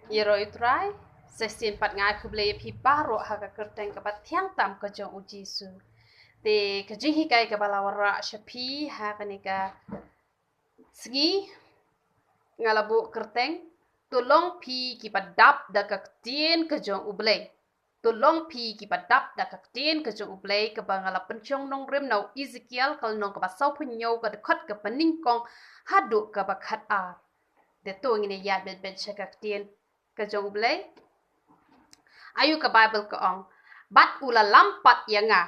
Yeroi try sesin pat ngai kuble pi paro haga kerteng ka tiang tam ka jong uji su te ka jinhi kai ka balawara shapi ha kanika sgi ngalabu kerteng tulong pi ki padap da ka tien ka jong uble tulong pi ki padap da ka tien ka jong uble ka bangala penchong nong rem nau Ezekiel kal nong ka basau punyo ka dekat ka peningkong hadu ka bakat a de to ngine ya bet bet ka tien ka jong uble ayu ka Bible ka ong bat ula lampat yanga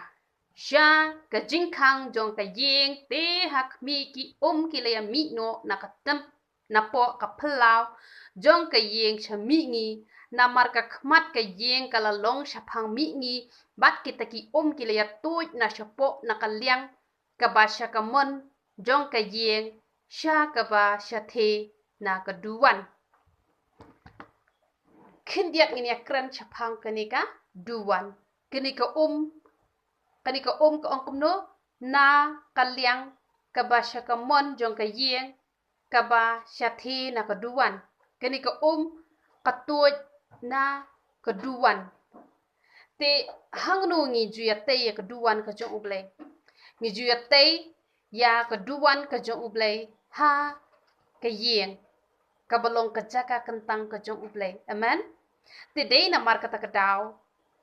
sha ka jingkang jong ka yeng te hak mi ki ki le ya mi no na ka tem na po ka plau jong ka yeng cha mi ngi na mar ka khmat ka yeng ka la long sha phang mi ngi bat kita ki ki le ya tu na sha po na ka liang ka ba sha ka mon jong ka yeng sha ka ba sha the na ka duwan kindiat ngini akran chapang kanika duwan kanika ka ong kumno na kalyang ka ba sya ka mon jong ka yeng ka ba sya thi na ka duwan kanika ka tuoj na ka duwan te hangno ngi juya te ya ka duwan ka jong uble ngi juya te ya ka duwan ka jong uble ha ka yeng ka balong ka jaka kentang ka jong uble amen today na mar kata kadaw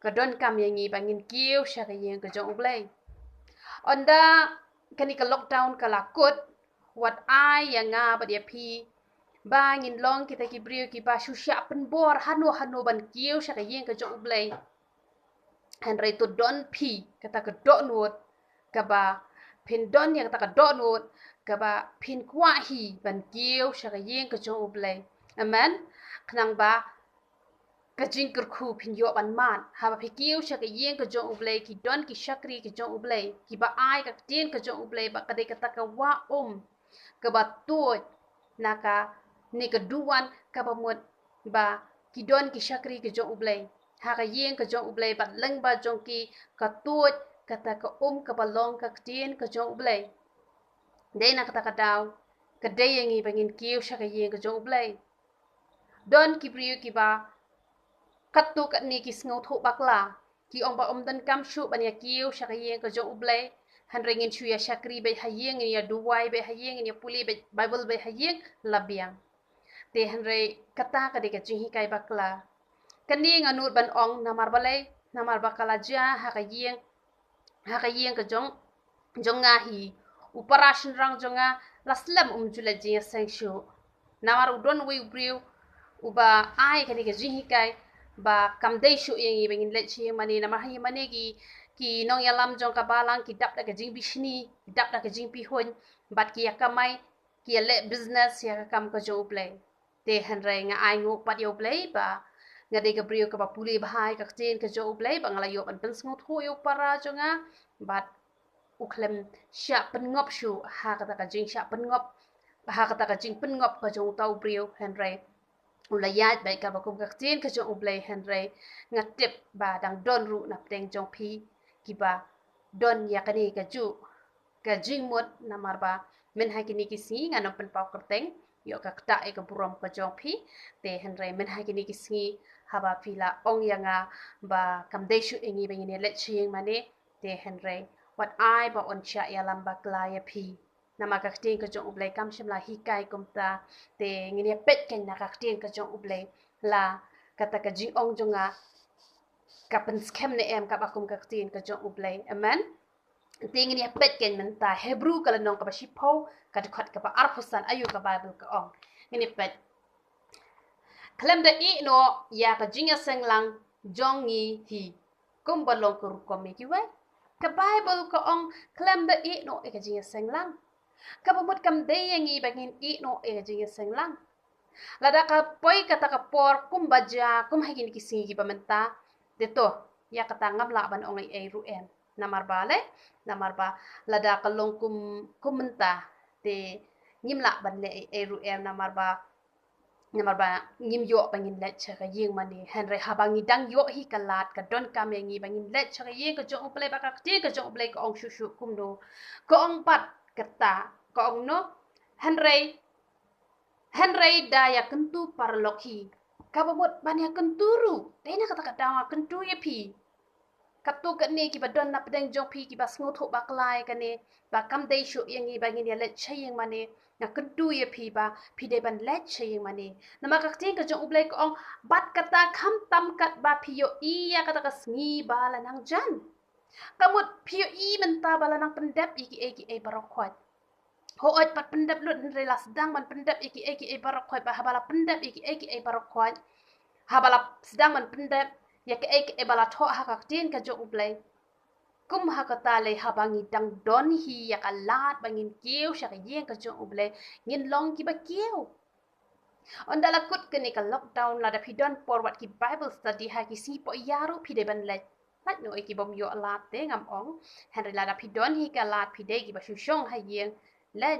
kadon kam yangi bangin kiu sya ka yeng ka jong uble onda kani ka lockdown ka lakut wat ai yanga ba dia pi bangin long kita ki brio ki ba susya penbor hanu ban kiu sya ka yeng ka jong uble henry to don pi kata ka do nuot ka ba pin don yang kata ka do nuot ka ba pin kwa hi ban kiu sya ka yeng ka jong uble amen knang ba ka jing ku pin yo ban man ha ba pikiu sha ka yeng ka jong uble ki don ki shakri ki jong uble ki ba ai ka tien ka jong uble ba ka de ka ta ka wa ka ba to na ka ni ka duwan ka ba mot ba ki don ki shakri ki jong uble ha ka yeng ka jong uble ba leng ba jong ki ka to ka ta ka ka ba long ka tien ka jong uble de na ka ta ka daw ka de yengi bangin kiu sha ka yeng ka jong uble don ki priu ki ba katu kat ni ki sngo thu bakla ki ong ba dan kam shu ban ya kiu sha yeng ka jong uble han ringin chu ya shakri be hayeng ya duwai be hayeng ya puli be bible be hayeng labiang te han re kata ka de ka chi kai bakla kani nganut ban ong namar bakala ja ha ka yeng ka jong nga hi uparashin rang jonga laslam jula ji sang shu namar udon wi briu uba ai kani ka ji kai ba kamdei shu yang i bengin let chi mani na mahi mani ki nong yalam jong ka balang ki dap da ka jing bishni dap da ka jing pi hon bat ki yakamai ki le business ya kam ka jo play te han re nga ai ngu pat yo play ba nga de ka brio ka ba puli ba hai ka chen ka jo play ba ngala yo ban pen sngu thu yo para jonga bat uklem sha pen ngop shu ha ka ta ka jing sha pen ngop ha ka ta ka jing pen ngop ka jong tau brio han re ulayat baik ka bakum ka tin ka jong ublay henry ngatip ba dang don ru na teng jong pi kiba don ya kani ka ju ka jing mot na marba men ha kini kisi ngano pen pau kerteng yo ka kta e ka burom ka jong pi te henry men ha kini kisi haba pila ong yanga ba kam de shu ingi bengini let ching mane te henry wat ai ba on cha ya lamba klaya pi nama ka tin ka jong ublay kam shimla hikai kumta te ngini pet ken na ka tin ka jong ublay la kata ka jing ong jonga ka pen scam ne em ka bakum ka tin ka jong ublay amen te ngini pet ken menta hebru kala nong ka ba shipo ka dikhat ka ba arfusan ayu ka bible ka ong ngini pet klem da i no ya ka jinga senglang jong ngi hi kum balong ku ko mi ki wa ka bible ka ong klem da i no e ka jinga senglang kabumut kam dayangi bangin i no e jing senglang lada ka poi kata ka por kum baja kum hagin kisingi pamenta deto ya kata ngamla ban ongai e ru em namar ba lada ka long kumenta te ngimla ban le e ru em namar ba ngim yo bangin let cha ka yeng mani henry habangi dang yo hi kalat ka don kam yangi bangin let cha ka yeng ka jong play ba ka ti ka jong play ka ong shu kum no ko ong pat kata ko ong no Henry daya kentu parloki kabamot banyak kenturu. Dena kata dawa kentu ya pi. Katu kat ni ki badon na pedang jong pi ki bas nguthuk baklai kan ni. Ba kam dei shu yang ni bangin ya let chayeng mane. Na kentu ya pi ba pi dei ban let chayeng mane. Nama kak ting ka jong ublai ko ong bat kata kam tam kat ba pi yo iya kata kasngi bala nang jan. Kamut pi yo i menta bala nang pendap iki barokwat. Ho oi pat pendap lut nre las dang man pendap iki barokwat ba habala pendap iki barokwat. Habala sedang man pendap ya ke bala tho ha ka tin ka jo ublai kum ha ka tale ha bangi dang don hi ya ka lat bangin kiu sha ka yeng ka jo ublai ngin long ki ba kiu on dala kut ke ni ka lockdown la da pidon forward ki bible study ha ki si po yaro pi de ban le lat no ki bom yo lat te ngam ong henry la da pidon hi ka lat pi de ki ba shu shong ha yeng le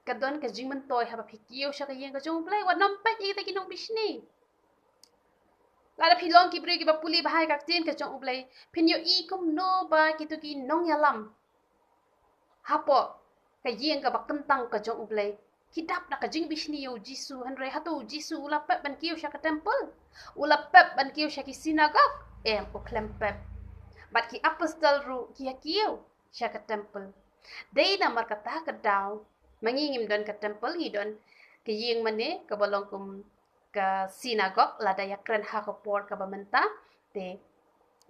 ka don ka jing man toy ha ba pi kiu sha ka yeng ka jo ublai wa nam pa i ta ki nong bishni Lada pilong ki beri ki ba puli bahai kak tin ke jong ublai. Pinyo i kum no ba kitu ki nong yalam. Hapo ka yeng ka ba kentang ke jong ublai. Kidap na ka jing bishni yo Jisu henry hatu Jisu ula pep ban kiyo sya ka temple. Ula pep ban kiyo sya ki sinagog. Ko klem pep. Bat ki apostol ru ki kiyo sya ka temple. Day na mar kata ka daw. Mangingim don ka temple hi don. Ka yeng mane ka balong kum ka sinagog la daya kren ha ko por ka bamenta te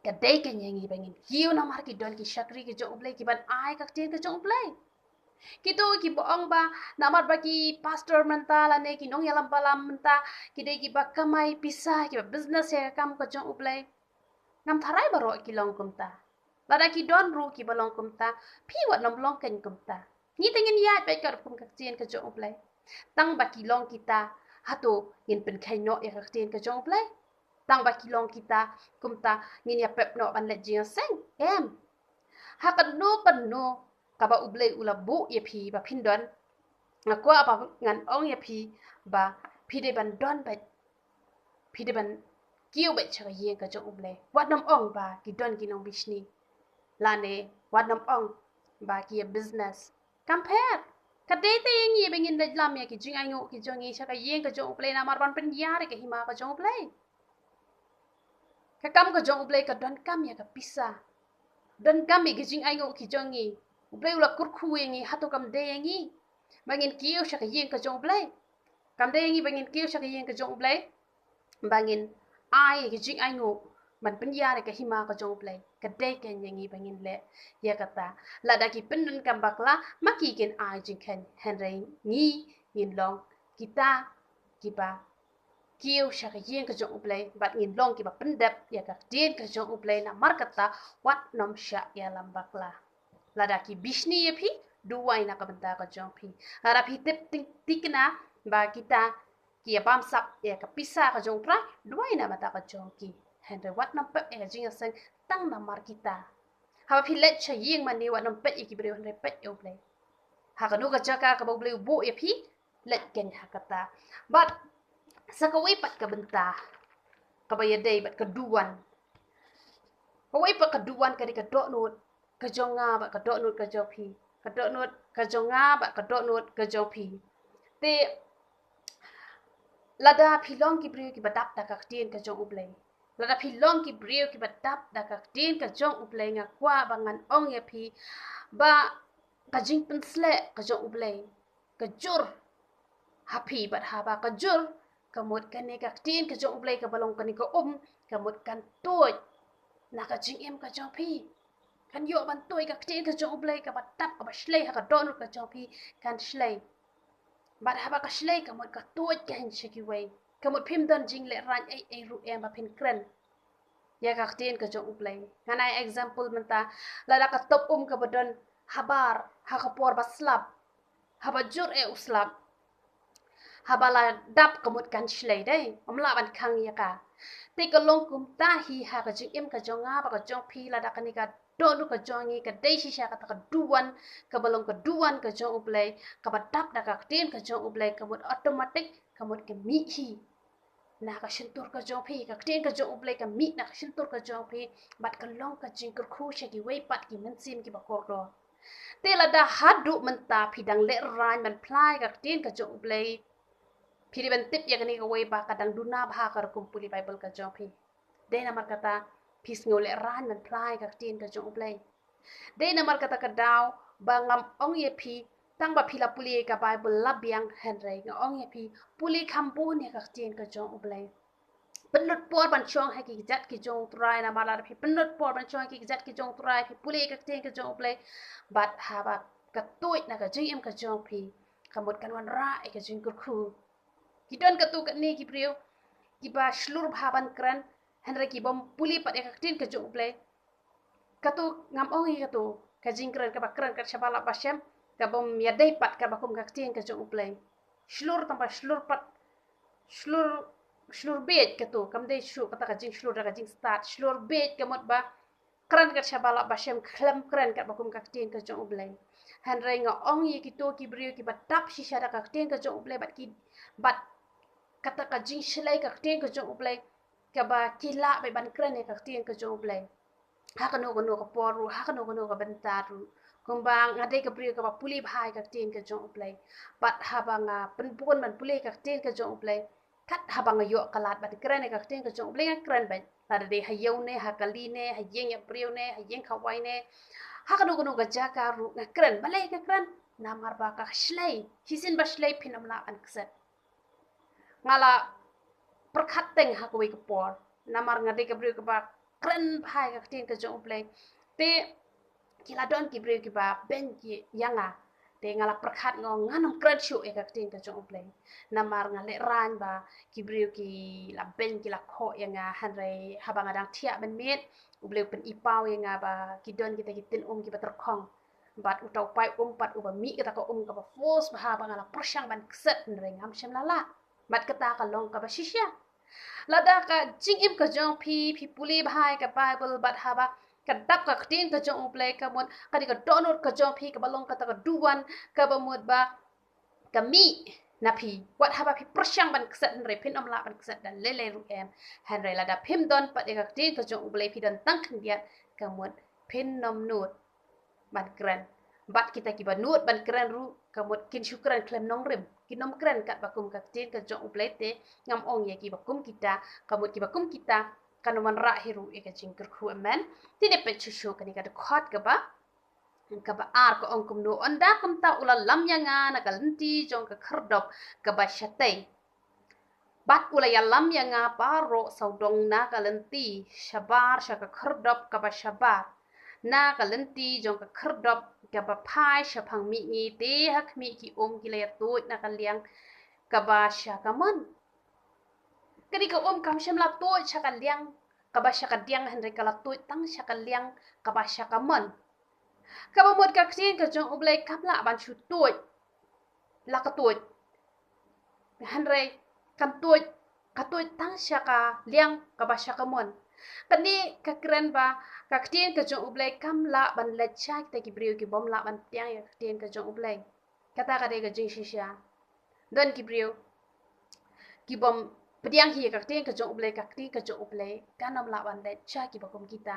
ka dei ka nyangi bangin kiu na mar ki don ki shakri ki jo ublai ki ban ai ka tin ka jo ublai ki to ki boong ba na mar ba ki pastor menta la ne ki nong yalam balam menta ki dei ki ba kamai pisah ki ba business ya kam ka jo ublai ngam tharai baro ki long kumta la da ki don ru ki balong kumta pi wat nom long ken kumta ni tengin ya pe ka kum ka tin ka jo ublai tang ba ki long kita hatu ngin pen kai no ya kaktin ka jong play tang ba kilong kita kumta ngin ya pep no ban le jing seng ha kan no ka ba ublay ula bu ya pi ba pindon ngakwa ba ngan ong ya pi ba pi de ban don ba pi de ban kiu ba cha ye ka jong ublay wat nam ong ba ki don ki nong bishni lane wat nam ong ba ki ya business compare Kadai te yang ye bengin da lam ya ki jing ayo ki jong ye cha ka yeng ka jong play na mar ban pen yare ka hima ka jong play ka kam ka jong play ka don kam ya ka pisa don kam ki jing ayo ki jong ye play ula kurku yang ye hatu kam de yang ye bangin kiyo cha ka yeng ka jong play kam de yang ye bangin kiyo cha ka yeng ka jong play bangin ai ki jing ayo man pen yare ka hima ka jong play kadai ken yang ye bangin le ya kata lada ki pendun kam bakla maki ken ai jing ken henry ni ngin long kita kiba kiu sha ka yen ka jong uplay bat ngin long kiba pendap ya ka den ka jong uplay na mar kata wat nom sha ya lam bakla lada ki bishni ye phi duwai na ka banta ka jong phi ara phi tip tikna ba kita ki bam sap ya ka pisa ka jong pra duwai na mata ka jong ki henry wat nam pe ya jing sang tang na mar kita ha phi let cha yeng man ni wat nam pe ki bre henry pe yo play ha ka nu ka jaka ka bo bu ya phi let ken ha kata but sakawai pat ka benta ka bayadai bat ka duwan kawai pat ka duwan ka di ka dok nut ka jonga bat ka dok nut ka jopi ka dok nut ka jonga bat ka dok nut ka jopi te lada philong ki brio ki badap da ka tien ka jong ublai lada philong ki brio ki badap da ka tien ka jong ublai nga kwa bangan ong ya phi ba ka jing pensle ka jong ublai ka jur happy bat ha ba ka jur kamut kan ne ka tin ka jong ublai ka balong kan ka kamut kan toy na ka jing em ka jong phi kan yo ban toy ka tin ka jong ublai ka batap ka bashlei ha ka don ka jong phi kan shlei bat ha ba ka shlei kamut ka toy ka hin shiki wei kamut phim don jing le ran ai ru em ba phin kren ya ka tin ka jong ublai nganai example menta la da ka top ka bodon habar ha ka por baslap ha ba jur uslap habala dap kamut kan shlei dai omla ban khang ya ka te ka long kum ta hi ha ka jing em ka jonga ba ka jong phi la da ka ni ka donu ka jongi ka dei shi sha ka ta ka duwan ka balong ka duwan ka jong ublai ka ba dap da ka tin ka jong ublai kamut automatic kamut ke mi hi na ka shintur ka jong phi ka tin ka jong ublai ka mi na ka shintur ka jong phi bat ka long ka jing ka khu sha ki wei pat ki men sim ki ba ko ro te la da hadu menta phi dang le ran man plai ka tin ka jong ublai Pili bentip ya kani kawai ba kadang duna bah kar kumpuli Bible ka jong pi. Dei namar kata pis ngole ran man plai ka tin ka jong play. Dei namar kata kadau bangam ong ye pi tang ba pila puli ka Bible labyang henry nga ong ye pi puli kampun ya ka tin ka jong play. Penut por ban chong ha ki jat ki jong trai na malar pi penut por ban chong ki jat ki jong trai pi puli ka tin ka jong play. Bat ha ba ka tuit na ka jing em ka jong pi. Kamut kan wan ra ka jing kur Kidon katu kat ni kipriu kiba slur bhaban kran henry ki bom puli pat ek tin ke jong play katu ngam ong i katu ka jing kran ka bakran ka shabala bashem ka bom ya dei pat ka bakum ka tin ke jong play slur tambah slur pat slur bet katu kam dei shu kata ka jing slur ka jing start slur bet kamot ba kran ka shabala bashem klam kran ka bakum ka tin ke jong play henry nga ong i kito kibriu ki batap shisha ka tin ke jong play bat kata ka jing shlai ka tin ka jong play ka ba kila be ban kran ka tin ka jong play ha ka no ka poru ha ka no ka bentaru kumbang ngade ka priyo ka ba puli bhai ka tin ka jong play pat ha ba nga penpun man puli ka tin ka jong play kat ha ba nga yo kalat ba kran ka tin ka jong play nga kran ba ta de ha yau ne ha kali ne ha yeng ya priyo ne ha yeng khawai ne ha ka no ka jaka ru nga kran balai ka kran namar ba ka shlai hisin ba shlai pinam la an kset ngala perkhat teng ha ko ke por namar ngade ke bri ke ba kren phai ka tin ka jong play te kila don ki bri ke ba ben ki yanga te ngala perkhat ngo nganam kren shu e ka tin ka jong play namar ngale ran ba ki bri ki la ben ki la kho yanga hanre habang adang thia ben met uble pen ipau yanga ba ki don kita ki tin ki ba terkhong bat utau pai pat uba mi kita ko ka ba force ba ha ba ngala persang ban kset nreng am shem lala mat kata ka long ka ba shisha lada ka jing im ka jong pi puli bhai ka Bible bat haba ka dap ka tin ka jong play ka mon ka di ka donut ka jong pi ka balong ka ta ka duwan ka ba mod ba ka mi na pi wat haba pi persyang ban kset nre pin om la ban kset dan lele ru em henry lada pim don pat ka tin ka jong play pi dan tang dia ka mod pin nom nut ban kren bat kita ki ba nut ban kren ru ka mod kin syukran klem nong rim kinom kren kat bakum ka tin ka jong plete ngam ong ye ki bakum kita kamut ki bakum kita kanoman ra hiru e ka jingker khu amen tine pe chushu kani ka khot ka ba ar ko ong kum no onda kum ta ula lam yanga na kalenti jong ka khrdop ka ba shatei bat ula ya lam yanga paro saudong na kalenti shabar shaka khrdop ka ba shabar na kalenti jong ka khrdop ka ba phai shaphang mi ngi te hak mi ki ki le tu na kaliang ka ba sha ka mon kadi ka kam shem la tu sha ka liang ka ba sha ka diang hen re ka la tu tang sha ka liang ka ba sha ka mon ka ba mod ka tin ka jong ublai kam la ban shu tu la ka tu hen re kan tu ka tu tang sha ka liang ka ba sha ka mon kani ka kren ba ka tin ka jong ublai kam la ban le cha ta ki brio ki bom la ban tiang ya tin ka jong ublai kata ka de ka jing shisha don ki brio ki bom pediang hi ka tin ka jong ublai ka tin ka jong ublai kanam la ban le cha ki ba kom kita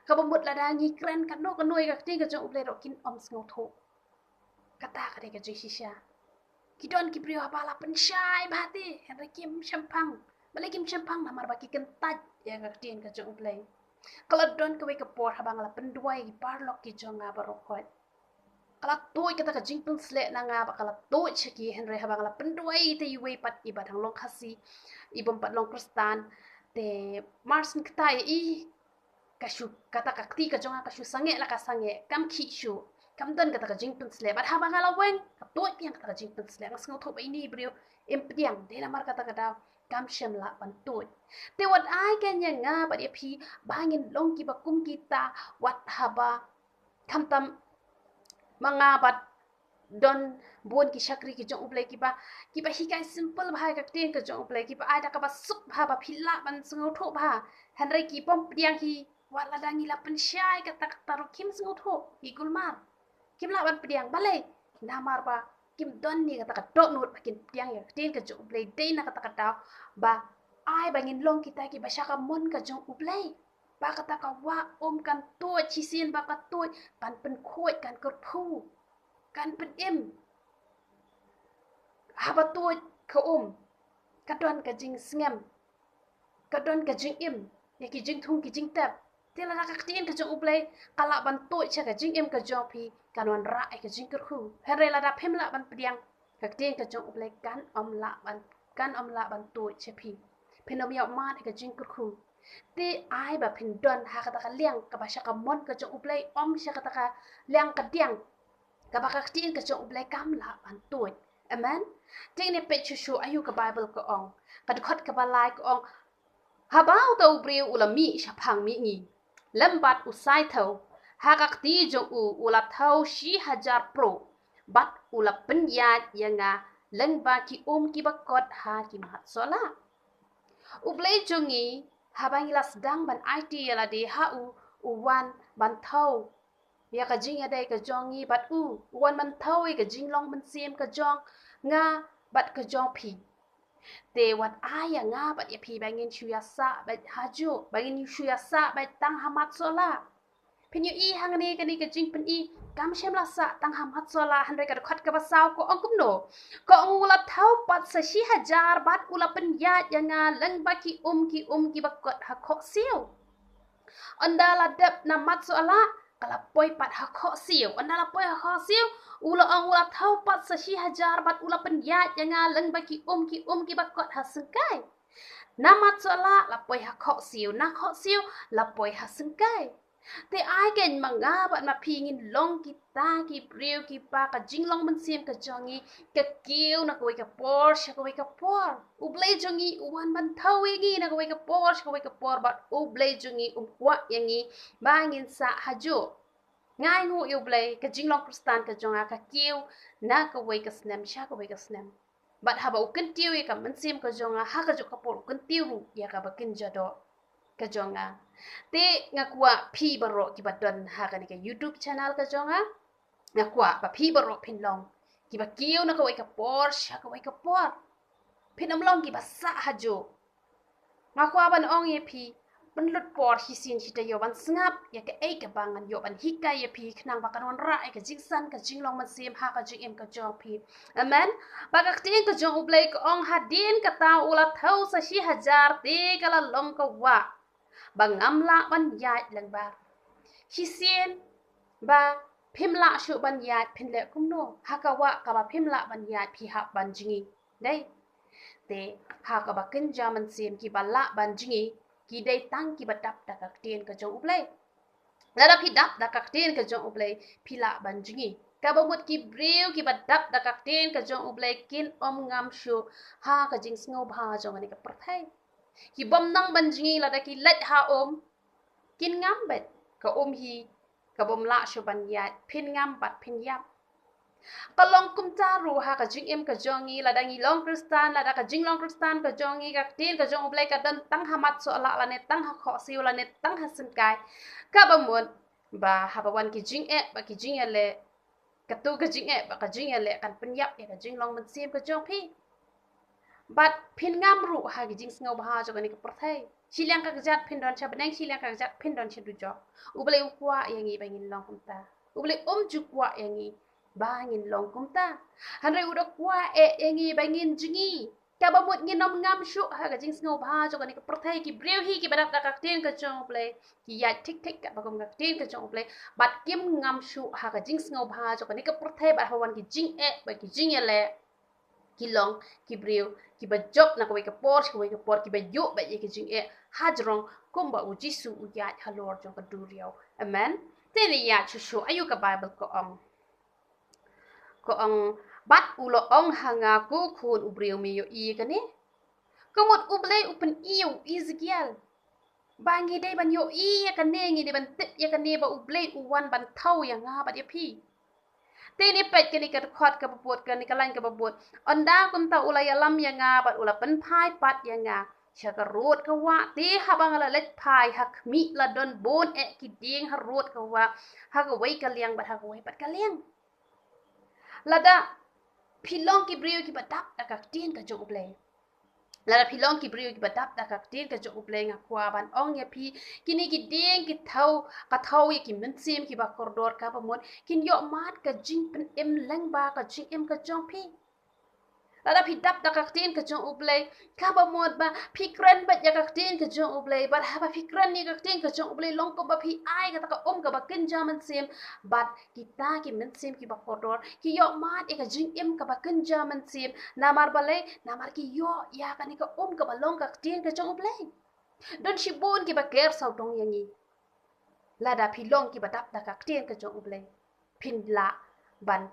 ka bom mut la da ngi kren ka no ka noi ka tin ka jong ublai ro kin om sngo tho kata ka de ka jing shisha ki don ki brio ba la pen shai ba ti hen ra kim champang balai kim champang namar ba ki ken taj ya ka tin ka jong ublai kalau don ka we ka por habang la penduai ki parlok ki jonga barokot kala toy kata ka jingpung sle na nga ba kala toy cheki henry habang la penduai te iwe pat ibat hang long khasi ibom pat long kristan te marsin kta i kashu kata ka kti ka jonga kashu sange la ka sange kam khi shu kam don kata ka jingpung sle bat habang la weng ka toy piang kata ka jingpung sle ngas ngau thop ini brio impiang de la mar kata ka da kam shem la ban toy te wat ai ken yang nga ba de phi bangin long ki ba kum kita wat haba kam tam mga bat don buon ki shakri ki jong uplay ki ba hikai simple bhai ka tin ka jong uplay ki ba ai da ka ba sup bha ba phila ban sngau tho bha hanrai ki pom piang hi wala dangi la pen shai ka tak taru kim sngau tho hi gulmar kim la ban piang balai namar ba kim don ni ka tak dot nut bakin piang ya tin ka jong uplay dei na ka tak ta ba ai bangin long kita ki ba shaka mon ka jong uplay ba kata ka wa kan to chisin ba ka to kan pen khoi kan kor phu kan pen im ha ba to ka kadon ka jing sngem kadon ka jing im ya ki jing thung ki jing tap te la ka tin ka jong ublei kala ban toi cha ka jing im ka jong phi kanon ra ai ka jing khu here la da phem la ban priang ka tin ka jong ublei kan om la ban toi cha phi phenom ya ma ka jing khu te ai ba phin don ha ka ta liang ka ba sha ka mon ka jong ublei om sha ka ta liang ka diang ka ba ka tin ka jong ublei kam la ban toi amen ting ne pe chu ayu ka bible ko ong ka khot ka ba lai ko ong habao tau briu ulami shapang mi ngi lambat usai thau hagak ti jong ula thau shi hajar pro bat ula penya yanga lengba ki ki bakot ha ki mat sola ublei jongi habang ila sedang ban IT la de ha wan ban thau ya ka jing ya dai ka jongi bat wan ban thau ka jing long ban sim ka jong nga bat ka jong phi te wat aya nga bat ya phi bangin shuya sa bat haju bangin shuya sa bat tang hamat sola pin yu i hangani kani ka jing pin i kam shem la sa tang hamat sola han re ka khat ka basaw ko ong kum no ko ula thau pat sa shi hajar bat ula pen ya nga lang ba ki bakot ha kho siu anda la dep na mat sola kala poi pat ha kho siu anda la poi ha kho siu ula thau pat sa shi hajar bat ula pen ya nga lang ba ki bakot ha sengkai na mat sola la poi ha kho siu na kho siu la poi ha sengkai te ai ken manga bat ma phingin long ki ta ki priu ki pa ka jinglong man sim ka jongi ka kiu na ko ka por sha ko ka por ublei jongi wan ban thawi gi na ko ka por sha ko ka por bat ublei jongi kwa yangi bangin sa haju ngai ngu ublei ka jinglong kristan ka jonga ka kiu na ko ka snem sha ko ka snem bat haba ukin tiu ka man sim ka jonga ha ka jo ka por ukin tiu ya ka bakin jado ka jonga te ngakwa phi baro ki badon ha ka ni ka YouTube channel ka jonga ngakwa ba phi baro phin long ki ba kiu na ka wai ka por sha ka wai ka por phinam long ki ba sa ha jo ngakwa ban ong ye phi ban lut por hi sin hi te yo ban snap ya ka ei ka bangan yo ban hika ye phi khnang ba kanon ra ai ka jingsan ka jinglong man sim ha ka jing em ka jong phi amen ba ka tin ka jong ublei ka ong ha din ka ta ula thau sa shi hajar te kala long ka wa bang amla ban yai lang ba hisien ba phimla shu ban yai phinle kumno hakawa ka ba phimla ban yai phi ha ban jingi dai te ha ka ba kin jaman sim ki balla ban jingi ki dai tang ki badap da ka tien ka jong ublei la da phi dap da ka tien ka jong ublei phila ban jingi ka ba mut ki breu ki badap da ka tien ka jong ublei kin om ngam shu ha ka jing sngo bha jong ani ka prathai ki bom nang ban jingi la da ki let ha kin ngam bet ka hi ka bom la shu ban ya phin ngam bat phin yap ka long kum ta ru ha ka jing em ka jongi la da ngi long kristan la da ka jing long kristan ka jongi ka tin ka jong ublei ka dan tang hamat so la ne tang ha kho siu la ne tang ha sun kai ka ba mun ba ha ba wan ki jing e ba ki jing le ka tu ka jing e ba ka jing le kan phin yap ya ka jing long man sim ka jong phi bat phin ngam ru ha gi jing sngo ba jo ni ka prathai chilang ka jat phin don cha banang chilang ka jat phin don cha du jo ublei ukwa yangi bangin long kum ta ublei ju kwa yangi bangin long kum ta han re udak kwa yangi bangin jingi ka ba mut ngin nom ngam shu ha ga jing sngo ba jo ni ka prathai ki breu hi ki badap da ka ten ka jong ublei ki ya tik tik ka ba kom ka ten ka jong ublei bat kim ngam shu ha ga jing sngo ba jo ni ka prathai ba hawan ki jing ba ki jing le ki long ki breu ki ba job na ko ka por ki ba yo ba ye ki jing hajrong kum ba u jisu u ya halor jong ka duriao amen te ni ya chu shu ayu ka bible ko ong bat ulo ong hanga ku khun u breu mi yo i ka ni komot ublei upen iu Ezekiel bangi dei ban yo i ya ka ne ngi de ban tit ya ka ne ba ublei u wan ban thau ya nga ba ya phi te ni pet ke ni ka khot ka babot ka ni ka lain ka babot onda kum ta ulaya lam ya nga bat ula pen phai pat ya nga cha ka rot ka wa te habang la let phai hak mi la don bon ki ding ha rot ka wa ha ka wei ka liang bat ha ka wei pat ka liang lada philong ki brio ki badap da ka tin ka jong ublei lada philong ki brio ki badap da ka tin ka jong ublei nga kwa ban ong ya phi kini ki ding ki thau ya ki min sim ki ba kordor ka ba mon kin yo mat ka jing pen em lang ba ka jing em ka jong phi Lada pi dap da kaktin ke jong ublay kaba mod ba pikran ba ya kaktin ke jong ublay ba haba pikran ni kaktin ke jong ublay long ko ba pi ai ka ka ka ba kenja man sim bat kita ki men sim ki ba kodor ki yo mat e ka jing im ka ba kenja man sim namar balay namar ki yo ya ka ni ka ka ba long kaktin ke jong ublay don shi bon ki ba ker sau dong yangi lada pi long ki ba dap da kaktin ke jong ublay pin la ban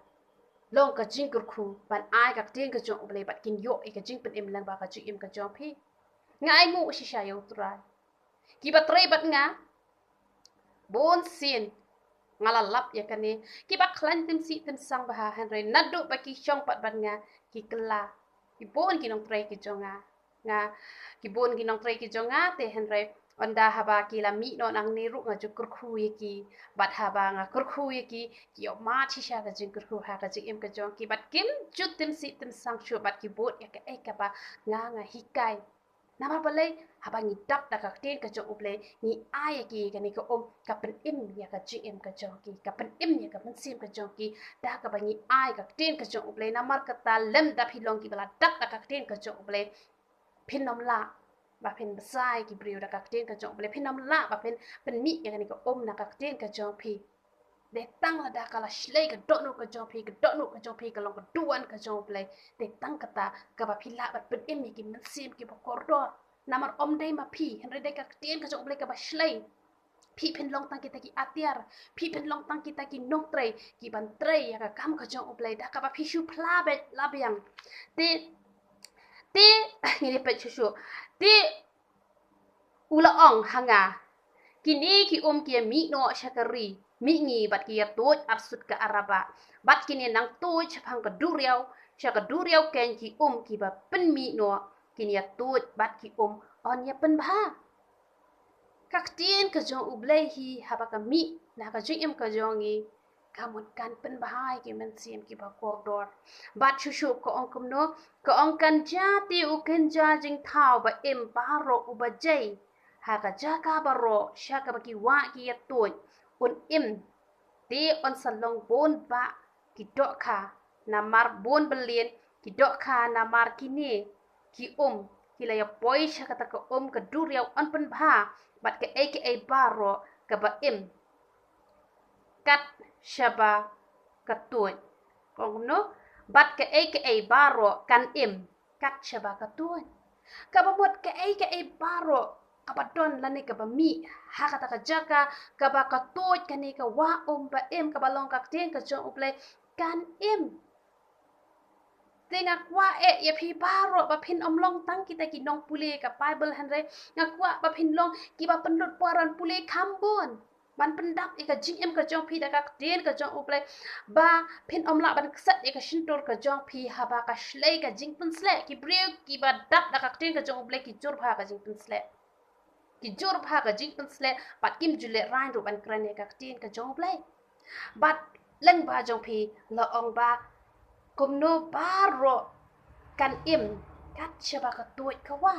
long ka jing kur ban ai ka tin ka jong ble bat kin yo e ka jing pen em lang ba ka jing em ka jong phi ngai ngu shi sha yo trai ki ba tre bat nga bon sin ngala lap ya kane ki ba klan tim si tim sang ba han re nadu ba ki chong pat bat nga ki kla ki bon ki nong tre ki jonga nga ki bon ki nong tre ki jonga te han re onda haba ki la mi no nang ni ru nga ju kur ki bat haba nga kur ki yo ma chi sha ka jing kur ha ka jing em ka jong ki bat kim chu tim si tim sang chu bat ki bot ya ka ba nga hikai nama balai haba ni dap da ka ten ka jong uble ni ai ki ka ni ka ka pen im ya ka jing em ka jong ki ka pen im ya ka pen sim ka jong ki da ka ba ni ai ka ten ka jong uble namar ka ta lem da philong ki bala dap da ka ten ka jong uble phin nom la ba phin sai ki briu da ka ten ka jong uble phin nom la ba pen mi ya ka ni ka na ka ten ka jong phi để tăng là đã cả là slay cái độ nụ cái trong phi cái lòng cái duan cái trong play để tăng cái ta cái bà phi lạ bật bên em cái mình xem cái bà corridor nằm ở đây mà phi hiện đây cái tiền cái trong play cái bà slay phi pen long tăng kita ki atiar phi pen long tăng kita ki nong tray ki ban tray ya ka kam cái trong play đã cái bà phi shu pla bet labiang te ini pe shu te ula ong hanga kini ki kia mi no shakari mi ngi bat ki toj arsut ka araba bat kini nang toj phang ka duriau ken ki ki ba pen mi no kini toj bat ki on ya pen ba kak tien ka jong ublai hi haba ka mi na ka jing em ka jongi kamut kan pen bahai ki men sim ki ba koridor bat shushu ko ong kum no ko ong kan jati u ken ja jing thau ba em baro u ba jai haka jaka baro shaka baki wa ki yatoj un im te on salong bon ba ki dokha namar bon belien ki dokha namar kini ki ki la ya poi shaka ta ka ka duriau on pen bha bat ke aka baro ka ba im kat shaba ka toj kong no bat ke aka baro kan im kat shaba ka toj ka ba mot ke aka baro kabadon lani ka ba mi hakata ka jaka ka ba ka toj kani ka wa ba em ka balong ka ten ka jong uple kan em tenga kwa ya phi baro ba phin long tang kita ki nong pule ka bible hanre ngakwa ba phin long ki ba penlut paran pule khambon ban pendap ka jing em ka jong phi da ka ten ka jong uple ba phin la ban sat ka shintor ka jong phi ha ba ka shlei ka jing pen sle ki breu ki ba dap da ka ten ka jong uple ki jor pha ka jing pen sle ki jor pha ka jing pen sle pat kim jule rain ru ban kran ka ten ka jong uple bat leng ba jong phi la ong ba kum no baro kan im kat shaba ka tuj ka wa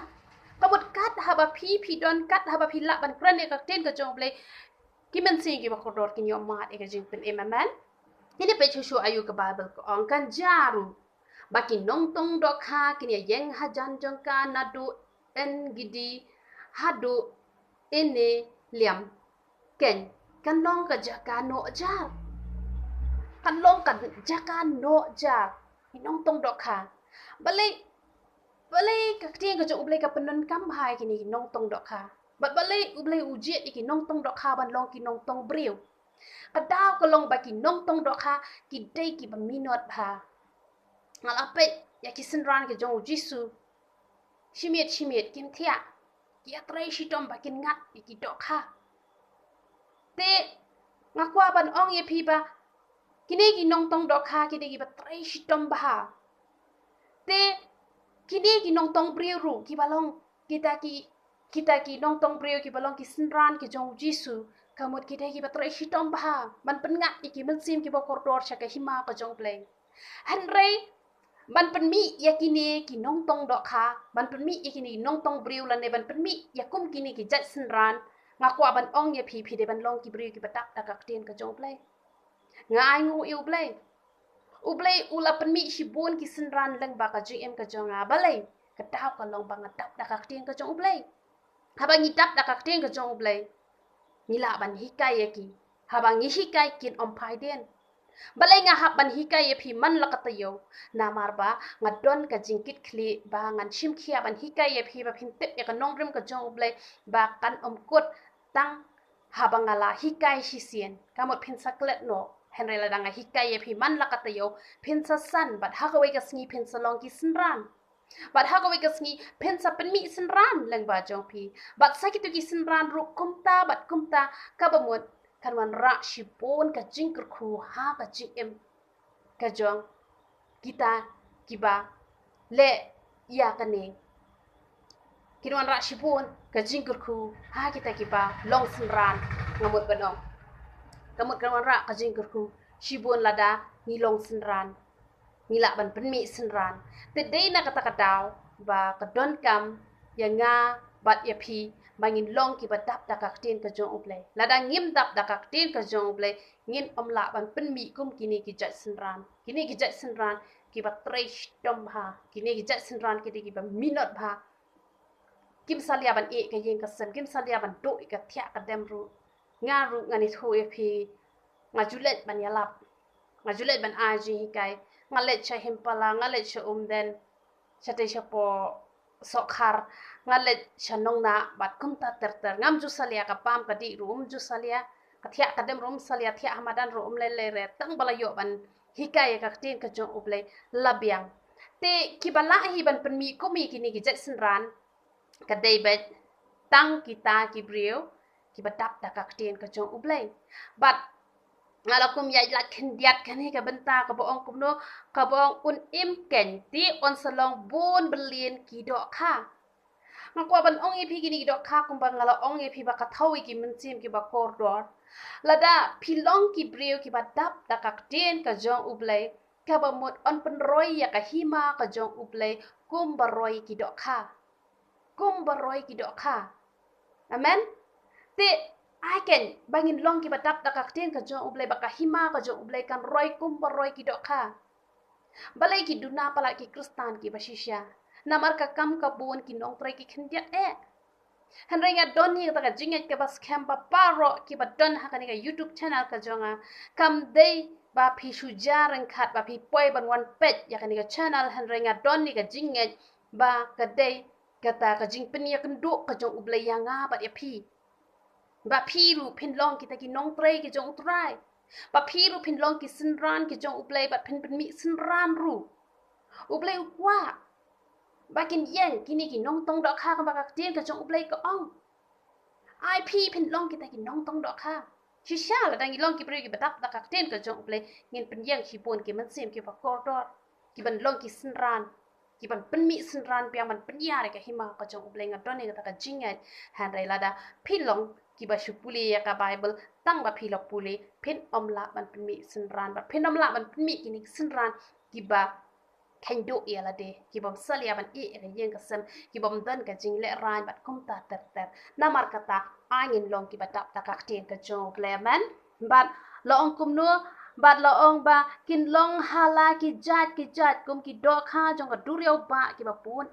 kabut kat haba phi don kat haba phi la ban kran ka ten ka jong ble ki men sing ki ba kodor kin yo mat e ka jing pen em man ini pe chu ayu ka bible ko ong kan jaru baki nong tong do kha kin ya yeng hajan jong ka nadu en gidi hadu ene liam ken kan long ka jaka no jar kan long kan jaka no jar inong tong do kha balai ka tien ka jo ublai ka penon kam hai kini nong tong do kha balai ublai ujiet iki nong tong do kha ban long ki nong tong breu kadaw ka long ba ki nong tong do kha ki dei ki ba minot bha ngalape ya ki sinran ke jong jisu shimiet kim thia ki atrai shitom ba kin ngat ki do kha te ngakwa ban ong ye phi ba kini ki nong tong do kha ki de ki ba trai shitom ba te kini ki nong tong breu ru ki balong kita ki nong tong breu ki balong ki sinran ki jong jisu kamut ki de ki ba trai shitom ba man pen ngat ki man sim ki ba koridor shaka hima ka jong play hanrei ban pen mi yakini ki nong tong do kha ban pen mi yakini nong tong breu la ne ban pen mi yakum kini ki jat sinran ngakwa ban ong ye phi de ban long ki breu ki batak tak ten ka jong play ngai ngu iu play Ublay ula penmi shibun ki senran leng ba ka GM ka jonga balay. Kadaw ka long bang adap da ka tien ka jong ublay. Habang ngidap da ka tien ka jong ublay. Ngila ban hikay ki. Habang ngihikay kin ompai den. Balay nga haban hikay pi man lakatayo. Namar ba ngadon ka jingkit kli ba ngan shimkia ban hikay pi ba pintip ya ka nongrim ka jong ublay ba kan omkut tang habang ngala hikay sisien. Kamot pinsaklet no. Henry ladang hikay pi man lakatayo pinsa san bat hakaway ka sngi pinsa long ki senran. Bat hakaway ka sngi pinsa penmi senran lang ba jong pi. Bat sakit ki senran ru kumta bat kumta kabamut kanwan ra shipon ka jingker ku ha ka GM ka jong kita kiba le ya kane kinwan ra shipon ka jingker ku ha kita kiba long senran ngamut banong kamut kanwan ra ka jingker ku shibon lada ni long senran ni la ban penmi senran te dei na kata kadaw ba kadon kam ya nga bat ya pi bangin long ki badap da kaktin ka jong ublay ladang ngim dap da kaktin ka jong ublay ngin omla ban penmi kum kini ki jat senran ki ba tresh dom ha kini ki jat senran ki ba minot ha kim salia ban e ka yeng ka sem kim salia ban do ka thya ka dem ru ngaru ngani thu e pi ngajulet ban yalap ngajulet ban aji kai ngalet cha himpala ngalet cha umden chate chapo sokhar ngalet chanong na bat kumta ter ngam ju salia ka pam ka di rum ju salia ka thya ka dem rum salia thya hamadan rum le re tang balayo ban hikay ka tin ka jong ublay labyang te kibala hi ban penmi komi kini ki jet senran ka daybet tang kita ki brio ki badap da ka tin ka jong ublay bat ngalakum ya lat kendiat kan ka benta ka boong kumno ka boong un im ken ti on salong bun berlin ki do kha ngakwa ban ong epi gini dok kha kumbang ngala ong epi ba kathawi ki mensim ki ba kordor lada pilong ki brio ki ba dap da kak den ka jong ublay ka ba mot on penroy ya ka hima ka jong ublay kum baroy ki dok kha amen te aiken bangin long ki ba dap da kak den ka jong ublay ba ka hima ka jong ublay kan roy kum baroy ki dok kha balay ki duna pala ki kristan ki ba shisha namar ka kam ka buon ki nong trai ki khendiat henry nga don hi ta ka jinget ka bas kham ba paro ki ba don ha ka ni ka YouTube channel ka jonga kam dei ba phi shu jarang khat ba phi poi ban wan pet ya ka ni ka channel henry nga don ni ka jinget ba ka dei ka ta ka jing pen ya kan do ka jong ublay ya nga ba ya phi ba phi ru phin long ki ta ki nong trai ki jong utrai ba phi ru phin long ki sinran ki jong ublay ba phin mi sinran ru ublay wa bakin yen kini ki nong tong dok kha ka bakak tien ka jong ublay ka ong IP pin long kita ki nong tong dok kha chi sha la dang long ki pri ki batap da kak tien ka jong ublay ngin pin yen ki pon ki man sim ki ba kor dor ki ban long ki sinran ki ban pen mi sinran piang ban pen ya ka hima ka jong ublay ngadon ni ka jingai han rai lada pin long ki ba shupuli ya ka bible tang ba phi lok puli pin omla ban pen mi sinran ba pin omla ban pen mi ki ni sinran ki ba khen do ya la de ki bom salia ban e ka yen ka sem ki bom dan ka jing le ran bat kum ta ter namar kata angin long ki batap ta ka tien ka jong bleman bat lo ong kum no bat lo ong ba kin long hala ki jat kum ki do kha jong ka durio ba ki ba pun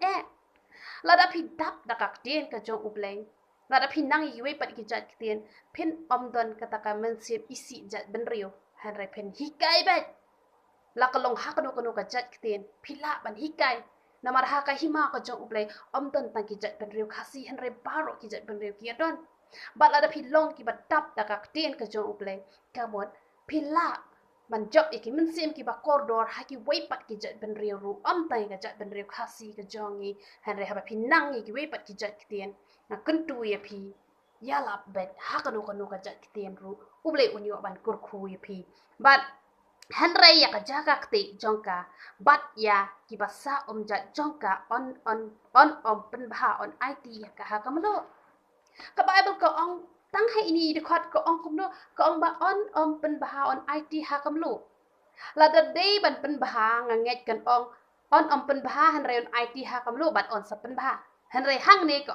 la da phi dap da ka tien ka jong ubleng la da phi nang yi we pat ki jat tien pin om don kata ka men sip isi jat ben rio han re pen hi kai ba la kalong hakano kano ka jat kiten pila ban hikai namar ha ka hima ka jong ublay omdon tang ki jat ben riu khasi henre baro ki jat ben riu ki don bala da pilong ki batap da ka kiten ka jong ublay kamot pila man job iki min sim ki ba kordor ha ki wei pat ki jat ben riu ru tai ka jat ben riu khasi ka jongi henre ha ba pinang ki wei pat ki jat kiten na kuntu ya pi yala bet hakano kano ka jat kiten ru ublay unyo ban kurku ya pi but Henry ya ka jaga kti jongka bat ya ki basa jat jongka on penbha on IT ya ka ha kamlo ka bible ko ong tang hai ini de khat ko ong kumno ko ong ba on penbha on IT ha kamlo la da day ban penbha nganget kan ong on penbha Henry on IT ha kamlo bat on sa penbha Henry hang ne ko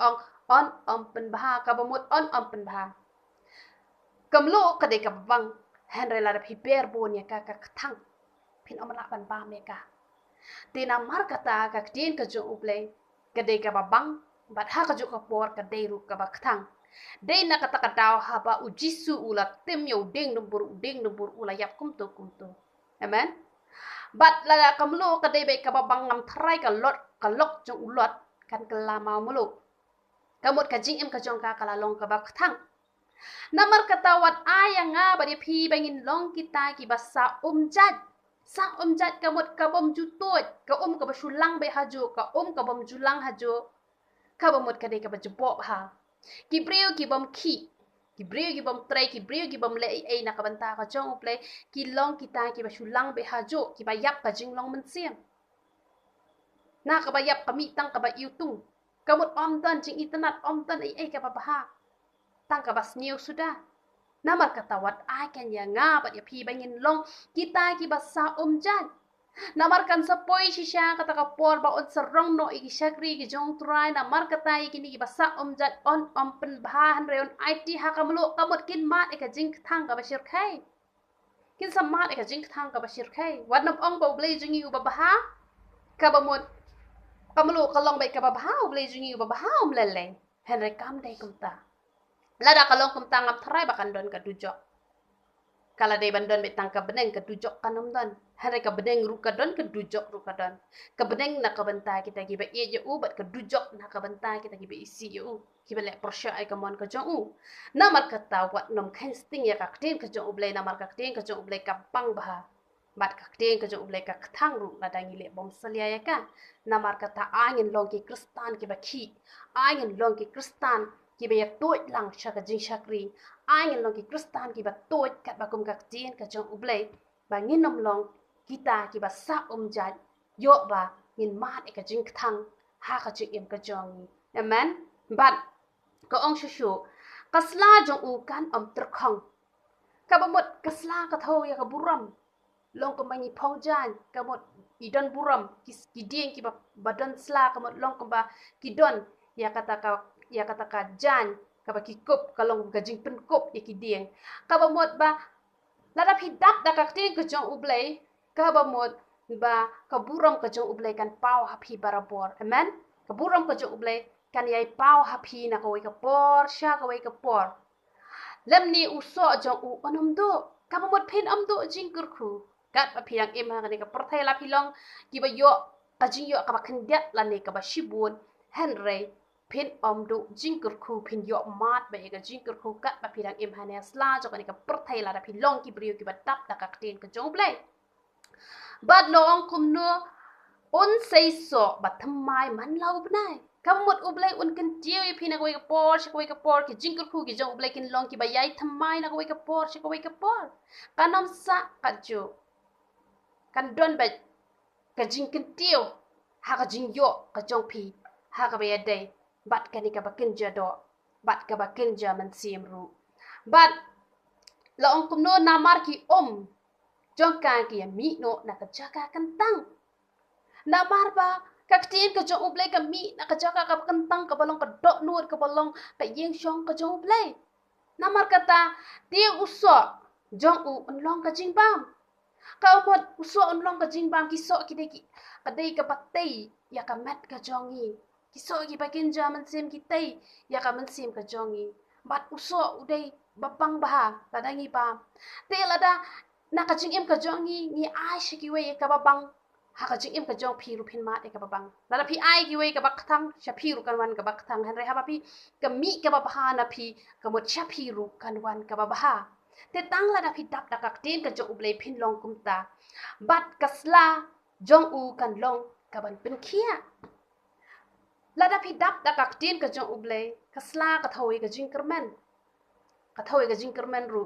ong on penbha ka bamut on penbha kamlo ka de ka bang Henry la da phi ber bon ya ka thang pin omla ban ba meka tina mar kata ka tin ka jo uble kade ka babang bat ha ka jo ka por ka dei ru ka baktang dei na kata ka daw haba ujisu ula tim yo ding numbur ula yap kumto amen bat la kamlo ka dei be ka babang ngam thrai ka lok jo ulot kan kala mau mulu kamut ka jing em ka jong ka kala long ka baktang namar katawat ayang nga badi phi bangin long kita ki basa umjat sang umjat kamut kabom jutut ka ka basulang be haju ka ka bom julang haju ka bomut ka de ka bajbo ha ki breu ki bom ki breu ki bom trai ki breu ki bom le ai na ka banta ka jong uple ki long kita ki basulang be haju ki bayap ka jing long mensiam na ka bayap kami tang ka ba yutung kamut omdan jing internet omdan ai ka baha tang ka bas new sudah namar katawat akan ya ngapat ya pi bangin long kita ki basa umjan namar kan sapoi shisha kata ka por ba on serong no iki shakri ki jong trai namar kata kini ki basa umjan on pen bahan reon IT ha kamlu kamut kin mat eka jing thang ka basir khai kin samat eka jing thang ka basir khai wadnam ong ba ble jing yu ba baha ka bamut kamlu kalong ba ka ba baha ble jing yu ba baha lele henre kam dai kumta lada kalong kum tangap tharai bakan don ka dujok kala dei bandon be tangka beneng ka dujok kanom don hare ka beneng ru ka don ka dujok ru ka don ka beneng na ka banta kita gi ba ye je u bat ka dujok na ka banta kita gi ba isi u ki ba le prosya ai ka mon ka jong u na mar ka ta wat nom khan sting ya ka tin ka jong u ble na mar ka tin ka jong u ble ka pang ba bat ka tin ka jong u ble ka thang ru la dangi le bom salia ya ka na mar ka ta angin long ki kristan ki ba khi angin long ki kristan ki ba toit lang shaka jing shakri ai long ki kristan ki ba toit kat ba kum ka tin ka jong uble ba ngin nom long kita ki ba sa jat yo ba ngin mat e ka jing thang ha ka jing em ka jong amen bat ko ong shu kasla jong u kan ter khong ka ba mot kasla ka tho ya ka buram long ko mani phong jan ka mot idon buram ki ding ki ba badan sla ka mot long ko ba ki don ya kata ka jan ka ba ki kop kalong ka jing pen kop ya ki dieng ka ba mot ba lada phidak da ka tin ka jong uble ka ba mot ba ka buram ka jong uble kan pau ha phi barabor amen ka buram ka jong uble kan yai pau ha phi na ka wai ka por sha ka wai ka por lemni uso jong u onom do ka ba mot phin am do jing kur khu kat pa phiang em ha ka porthai la philong ki ba yo ka jing yo ka ba khendiat la ne ka ba shibun henry pin du jingkur khu pin yo mat ba ga jingkur khu kat ba pirang im hane sla jo ka perthai la da pin long ki brio ki ba tap da ka tin ka jong play bad long kum no on say so ba thamai man lau bnai kam mot ublai un kan tiu yi pin ka wai ka por ki jingkur khu ki jong ublai kin long ki ba yai thamai na ka wai ka por kanom sa ka jo kan don ba ka jing kan tiu ha ka jing yo ka jong pi ha ka ba ya dai bat kani ka bakin jado bat ka bakin jaman sim ru bat la ong kum no namar ki jong ka ki mi no na ka jaka kentang namar ba ka tin ka jong ublai ka mi na ka jaka ka kentang ka balong ka dok nur ka balong ka yeng shong ka jong ublai namar kata dia uso jong u long ka jing bam ka umot uso long ka jing bam ki so ki de ki ka dei ka patei ya ka mat ka jongi kiso gi bakin jaman sim kitai ya ka man sim ka jongi bat uso udai babang baha ladangi ba te lada na ka jing em ka jongi ni ai shiki we ka babang ha ka jing em ka jong phi ru phin ma e ka babang lada phi ai gi we ka bakthang sha phi ru kan wan ka bakthang han re ha ba phi ka mi ka ba ha na phi ka mot sha phi ru kan wan ka ba ha te tang lada phi dap da ka tin ka jong ublei phin long kumta bat kasla jong u kan long ka ban pin khia lada phi dap da ka tin ka jong uble kasla ka thoi ka jing kermen ru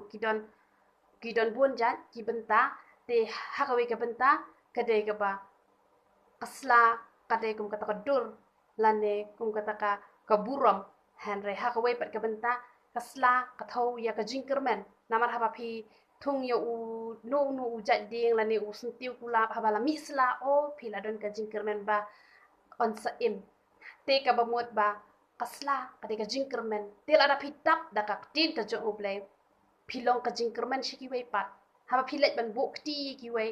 ki don buon jan ki benta te ha ka we ka benta ka de ka ba kasla ka de kum kata ka dur lane kum kata ka buram han re ha ka we pat ka benta kasla ka thau ya ka jing kermen namar ha ba phi thung yo u no u jat ding lane u sentiu kula ha ba la misla o phi la don ka jing kermen ba on sa im te ka ba mot ba kasla ka de ka jingkermen te la da pitap da ka tin ka jong uble pilong ka jingkermen shiki we pat ha ba pilet ban buk ti ki we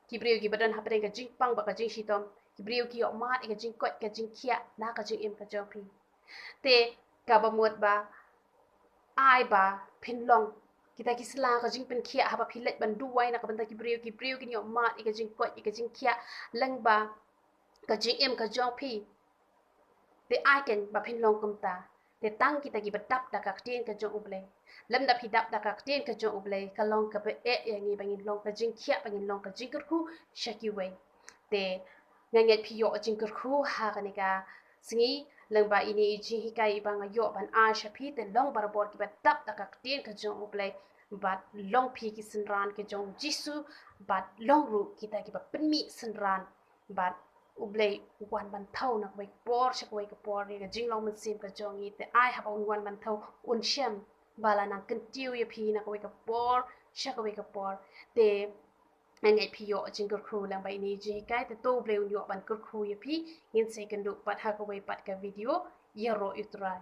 Kibriu ki badan hapre ka jing pang ba ka jing shitom kibriu ki mat ka jing kot ka jing khia na ka jing im ka jong pi te ka ba muat ba ai ba phin long kita kisla ka jing pen khia ha ba philet ban duai na ka ban ta kibriu ki ni mat ka jing kot ka jing khia lang ba ka jing im ka jong pi te ai ken ba phin long kum ta te tang kita ki badap da ka tien ka jong uble lam da phi dap da ka tien ka jong uble ka long ka be e ngi bangin long ka jing khia bangin long ka jing ku shaki we te nganget phi yo jing ku ha ka ni ka singi lang ba ini ji hi kai ba nga yo ban a sha phi te long bar bor ki badap da ka tien ka jong uble bat long phi ki sinran ke jong jisu bat long ru kita ki ba penmi sinran bat ublay wan ban thau nak wai por shak wai ka por ni ga jing long man sim ka jong i te ai ha on wan ban thau un shem bala nang kan tiu ye phi nak wai ka por shak wai ka por te ngai phi yo jing kur khu lang bai ni ji kai te to blay un yo ban kur khu ye phi in second do pat ha ka wai pat ka video ye ro utrai